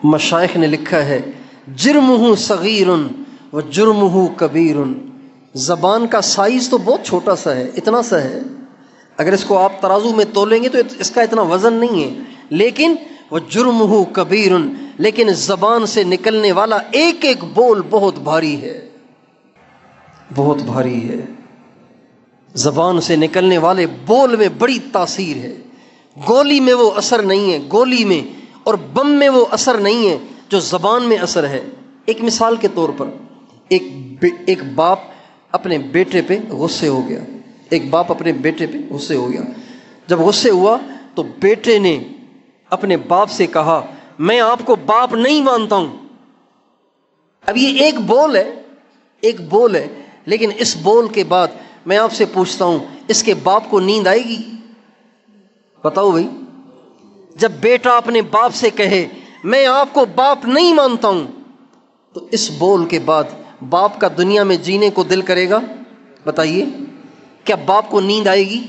مشائخ نے لکھا ہے جرمہ صغیر و جرمہ کبیر، زبان کا سائز تو بہت چھوٹا سا ہے، اتنا سا ہے، اگر اس کو آپ ترازو میں تولیں گے تو اس کا اتنا وزن نہیں ہے، لیکن وہ جرمہ کبیر، لیکن زبان سے نکلنے والا ایک ایک بول بہت بھاری ہے، بہت بھاری ہے۔ زبان سے نکلنے والے بول میں بڑی تاثیر ہے، گولی میں وہ اثر نہیں ہے، گولی میں اور بم میں وہ اثر نہیں ہے جو زبان میں اثر ہے۔ ایک مثال کے طور پر ایک باپ اپنے بیٹے پہ غصے ہو گیا، ایک باپ اپنے بیٹے پہ غصے ہو گیا۔ جب غصے ہوا تو بیٹے نے اپنے باپ سے کہا میں آپ کو باپ نہیں مانتا ہوں۔ اب یہ ایک بول ہے، ایک بول ہے، لیکن اس بول کے بعد میں آپ سے پوچھتا ہوں اس کے باپ کو نیند آئے گی؟ بتاؤ بھائی، جب بیٹا اپنے باپ سے کہے میں آپ کو باپ نہیں مانتا ہوں تو اس بول کے بعد باپ کا دنیا میں جینے کو دل کرے گا؟ بتائیے، کیا باپ کو نیند آئے گی؟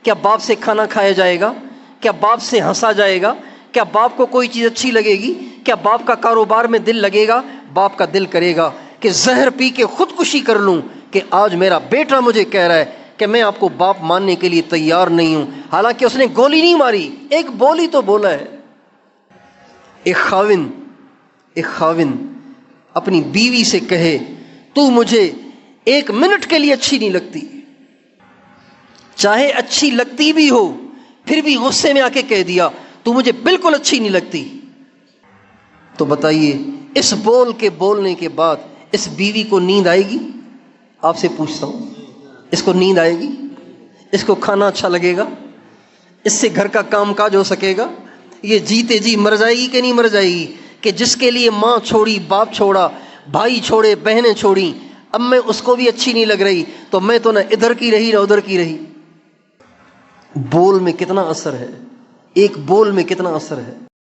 کیا باپ سے کھانا کھایا جائے گا؟ کیا باپ سے ہنسا جائے گا؟ کیا باپ کو کوئی چیز اچھی لگے گی؟ کیا باپ کا کاروبار میں دل لگے گا؟ باپ کا دل کرے گا کہ زہر پی کے خودکشی کر لوں کہ آج میرا بیٹا مجھے کہہ رہا ہے کہ میں آپ کو باپ ماننے کے لیے تیار نہیں ہوں، حالانکہ اس نے گولی نہیں ماری، ایک بولی تو بولا ہے۔ ایک خاوند اپنی بیوی سے کہے تو مجھے ایک منٹ کے لیے اچھی نہیں لگتی، چاہے اچھی لگتی بھی ہو پھر بھی غصے میں آ کے کہہ دیا تو مجھے بالکل اچھی نہیں لگتی، تو بتائیے اس بول کے بولنے کے بعد اس بیوی کو نیند آئے گی؟ آپ سے پوچھتا ہوں، اس کو نیند آئے گی؟ اس کو کھانا اچھا لگے گا؟ اس سے گھر کا کام کاج ہو سکے گا؟ یہ جیتے جی مر جائے گی کہ نہیں مر جائے گی کہ جس کے لیے ماں چھوڑی، باپ چھوڑا، بھائی چھوڑے، بہنیں چھوڑی، اب میں اس کو بھی اچھی نہیں لگ رہی تو میں تو نہ ادھر کی رہی نہ ادھر کی رہی۔ بول میں کتنا اثر ہے، ایک بول میں کتنا اثر ہے۔